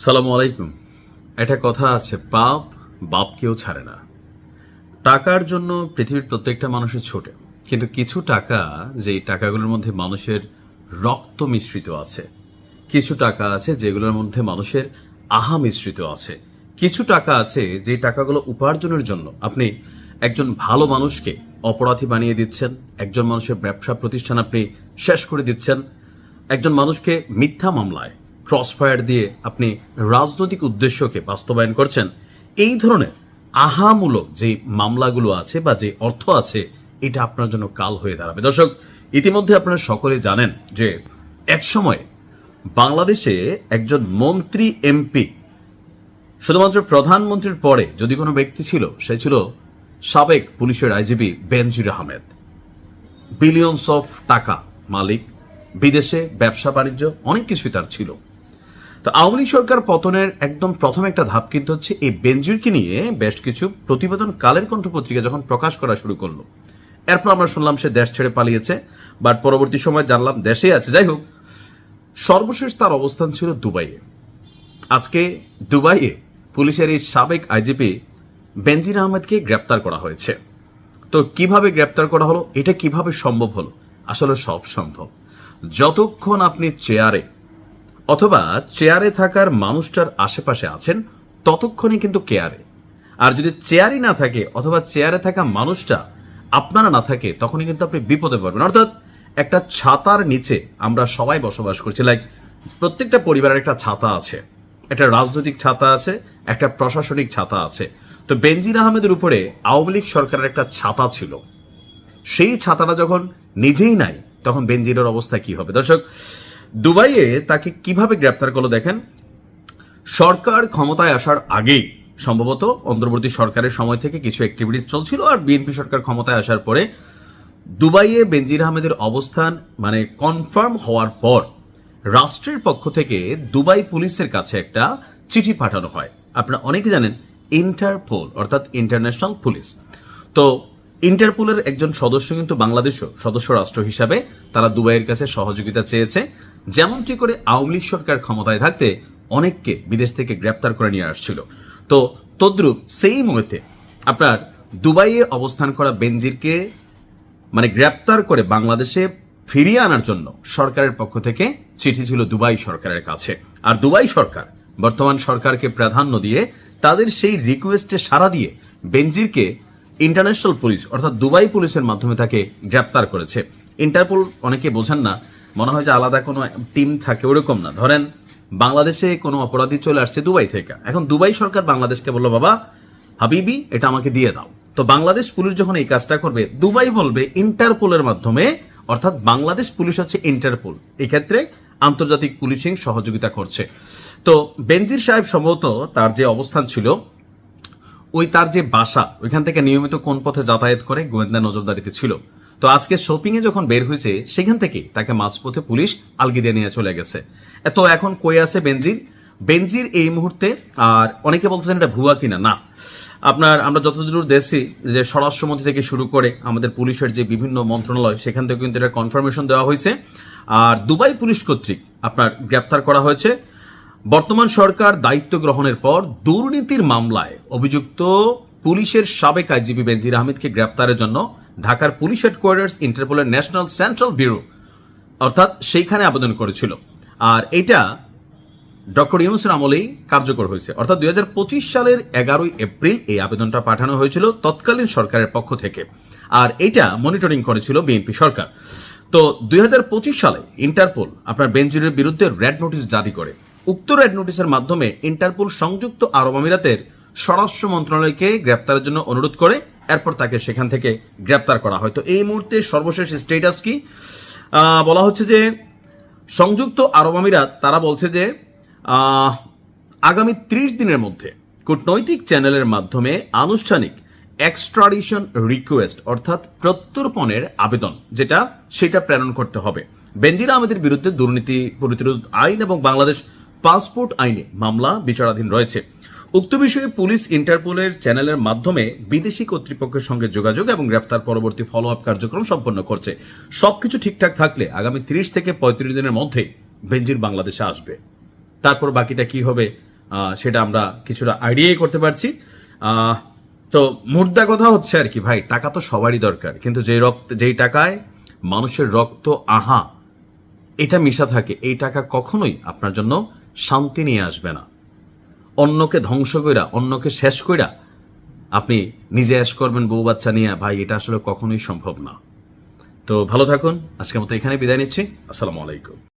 সালামু আলাইকুম। একটা কথা আছে, পাপ বাপকেও ছাড়ে না। টাকার জন্য পৃথিবীর প্রত্যেকটা মানুষের ছোটে, কিন্তু কিছু টাকা, যেই টাকাগুলোর মধ্যে মানুষের রক্ত মিশ্রিত আছে। কিছু টাকা আছে যেগুলোর মধ্যে মানুষের আহা মিশ্রিত আছে। কিছু টাকা আছে যে টাকাগুলো উপার্জনের জন্য আপনি একজন ভালো মানুষকে অপরাধী বানিয়ে দিচ্ছেন, একজন মানুষের ব্যবসা প্রতিষ্ঠান আপনি শেষ করে দিচ্ছেন, একজন মানুষকে মিথ্যা মামলায় ক্রসফায়ার দিয়ে আপনি রাজনৈতিক উদ্দেশ্যকে বাস্তবায়ন করছেন। এই ধরনের আহামূলক যে মামলাগুলো আছে বা যে অর্থ আছে, এটা আপনার জন্য কাল হয়ে দাঁড়াবে। দর্শক, ইতিমধ্যে আপনারা সকলে জানেন যে একসময় বাংলাদেশে একজন মন্ত্রী এমপি, শুধুমাত্র প্রধানমন্ত্রীর পরে যদি কোনো ব্যক্তি ছিল, সে ছিল সাবেক পুলিশের IGP Benazir Ahmed. Billions of টাকা মালিক, বিদেশে ব্যবসা বাণিজ্য অনেক কিছুই তার ছিল। তো আওয়ামী লীগ সরকার পতনের একদম প্রথম একটা ধাপ কিন্তু হচ্ছে এই বেনজিরকে নিয়ে বেশ কিছু প্রতিবেদন কালের কণ্ঠ পত্রিকা যখন প্রকাশ করা শুরু করলো। এরপর আমরা শুনলাম সে দেশ ছেড়ে পালিয়েছে, বাট পরবর্তী সময় জানলাম দেশেই আছে। যাই হোক, সর্বশেষ তার অবস্থান ছিল দুবাইয়ে। আজকে দুবাইয়ে পুলিশের এই সাবেক আইজিপি বেনজির আহমেদকে গ্রেপ্তার করা হয়েছে। তো কিভাবে গ্রেপ্তার করা হলো, এটা কিভাবে সম্ভব হলো? আসলে সব সম্ভব যতক্ষণ আপনি চেয়ারে অথবা চেয়ারে থাকার মানুষটার আশেপাশে আছেন, ততক্ষণই কিন্তু কেয়ারে। আর যদি চেয়ারই না থাকে অথবা চেয়ারে থাকা মানুষটা আপনারা না থাকে, তখনই কিন্তু আপনি বিপদে পড়বেন। অর্থাৎ একটা ছাতার নিচে আমরা সবাই বসবাস করছি। লাইক প্রত্যেকটা পরিবারের একটা ছাতা আছে, একটা রাজনৈতিক ছাতা আছে, একটা প্রশাসনিক ছাতা আছে। তো বেনজির আহমেদের উপরে আওয়ামী লীগ সরকারের একটা ছাতা ছিল। সেই ছাতাটা যখন নিজেই নাই, তখন বেনজিরের অবস্থা কি হবে? দর্শক, দুবাইয়ে তাকে কিভাবে গ্রেপ্তার করলো দেখেন। সরকার ক্ষমতায় আসার আগেই, সম্ভবত অন্তর্বর্তী সরকারের সময় থেকে কিছু অ্যাক্টিভিটিস চলছিল, আর বিএনপি সরকার ক্ষমতায় আসার পরে দুবাইয়ে বেনজির আহমেদের অবস্থান মানে কনফার্ম হওয়ার পর রাষ্ট্রের পক্ষ থেকে দুবাই পুলিশের কাছে একটা চিঠি পাঠানো হয়। আপনারা অনেকে জানেন ইন্টারপোল অর্থাৎ ইন্টারন্যাশনাল পুলিশ। তো ইন্টারপোলের একজন সদস্য কিন্তু বাংলাদেশও সদস্য রাষ্ট্র হিসাবে তারা দুবাইয়ের কাছে সহযোগিতা চেয়েছে, যেমনটি করে আওয়ামী লীগ সরকার ক্ষমতায় থাকতে অনেককে বিদেশ থেকে গ্রেপ্তার করে নিয়ে আসছিল। তো তদ্রুপ সেই মুহূর্তে আপনার দুবাইয়ে অবস্থান করা বেনজিরকে মানে গ্রেপ্তার করে বাংলাদেশে ফিরিয়ে আনার জন্য সরকারের পক্ষ থেকে চিঠি ছিল দুবাই সরকারের কাছে। আর দুবাই সরকার বর্তমান সরকারকে প্রাধান্য দিয়ে তাদের সেই রিকোয়েস্টে সাড়া দিয়ে বেনজিরকে ইন্টারন্যাশনাল পুলিশ অর্থাৎ দুবাই পুলিশের মাধ্যমে তাকে গ্রেপ্তার করেছে। ইন্টারপোল অনেকে বোঝেন না, মনে হয় যে আলাদা কোনো টিম থাকে, ওরকম না। ধরেন বাংলাদেশে কোনো অপরাধী চলে আসছে দুবাই থেকে, এখন দুবাই সরকার বাংলাদেশকে বললো, বাবা হাবিবি এটা আমাকে দিয়ে দাও। তো বাংলাদেশ পুলিশ যখন এই কাজটা করবে, দুবাই বলবে ইন্টারপোলের মাধ্যমে, অর্থাৎ বাংলাদেশ পুলিশ হচ্ছে ইন্টারপোল, এক্ষেত্রে আন্তর্জাতিক পুলিশিং সহযোগিতা করছে। তো বেনজির সাহেব সম্ভবত তার যে অবস্থান ছিল, ওই তার যে বাসা, ওইখান থেকে নিয়মিত কোন পথে যাতায়াত করে গোয়েন্দা নজরদারিতে ছিল। তো আজকে শপিং এ যখন বের হয়েছে, সেখান থেকে তাকে মাঝপথে পুলিশ আলগিদে নিয়ে চলে গেছে। তো এখন কই আছে বেনজির? বেনজির এই মুহূর্তে, আর অনেকে বলছেন এটা ভুয়া কিনা, না, আপনার আমরা যতদূর দেখছি যে স্বরাষ্ট্রমন্ত্রী থেকে শুরু করে আমাদের পুলিশের যে বিভিন্ন মন্ত্রণালয়, সেখান থেকে কিন্তু এটা কনফার্মেশন দেওয়া হয়েছে। আর দুবাই পুলিশ কর্তৃক আপনার গ্রেপ্তার করা হয়েছে। বর্তমান সরকার দায়িত্ব গ্রহণের পর দুর্নীতির মামলায় অভিযুক্ত পুলিশের সাবেক আইজিপি বেনজির আহমেদকে গ্রেপ্তারের জন্য ঢাকার পুলিশ হেডকোয়ার্টার্স ইন্টারপোলের ন্যাশনাল সেন্ট্রাল ব্যুরো অর্থাৎ সেইখানে আবেদন করেছিল। আর এটা ডক্টর ইউনূসের আমলেই কার্যকর হয়েছে। অর্থাৎ 2025 সালের 11 এপ্রিল এই আবেদনটা পাঠানো হয়েছিল তৎকালীন সরকারের পক্ষ থেকে, আর এটা মনিটরিং করেছিল বিএনপি সরকার। তো 2025 সালে ইন্টারপোল আপনার বেনজিরের বিরুদ্ধে রেড নোটিশ জারি করে। উক্ত রেড নোটিশের মাধ্যমে ইন্টারপোল সংযুক্ত আরব আমিরাতের স্বরাষ্ট্র মন্ত্রণালয়কে গ্রেপ্তারের জন্য অনুরোধ করে, এরপর তাকে সেখান থেকে গ্রেপ্তার করা হয়। তো এই মুহূর্তে সর্বশেষ স্টেটাস কি বলা হচ্ছে যে সংযুক্ত আরব আমিরাত তারা বলছে যে আগামী 30 দিনের মধ্যে কূটনৈতিক চ্যানেলের মাধ্যমে আনুষ্ঠানিক এক্সট্রাডিশন রিকোয়েস্ট অর্থাৎ প্রত্যর্পণের আবেদন সেটা প্রেরণ করতে হবে। বেনজির আহমেদের বিরুদ্ধে দুর্নীতি প্রতিরোধ আইন এবং বাংলাদেশ পাসপোর্ট আইনে মামলা বিচারাধীন রয়েছে। উক্ত বিষয়ে পুলিশ ইন্টারপোলের চ্যানেলের মাধ্যমে বিদেশি কর্তৃপক্ষের সঙ্গে যোগাযোগ এবং গ্রেফতার পরবর্তী ফলো আপ কার্যক্রম সম্পন্ন করছে। সবকিছু ঠিকঠাক থাকলে আগামী 30 থেকে 35 দিনের মধ্যে বেনজির বাংলাদেশে আসবে। তারপর বাকিটা কি হবে সেটা আমরা কিছুটা আইডিয়াই করতে পারছি। আহ, তো মুদ্রা কথা হচ্ছে আর কি ভাই, টাকা তো সবারই দরকার, কিন্তু যেই টাকায় মানুষের রক্ত আহা এটা মিশা থাকে, এই টাকা কখনোই আপনার জন্য শান্তি নিয়ে আসবে না। অন্যকে ধ্বংস কইরা, অন্যকে শেষ কইরা আপনি নিজে অ্যাশ করবেন বউ বাচ্চা নিয়ে, ভাই এটা আসলে কখনোই সম্ভব না। তো ভালো থাকুন, আজকের মতো এখানে বিদায় নিচ্ছি। আসসালামু আলাইকুম।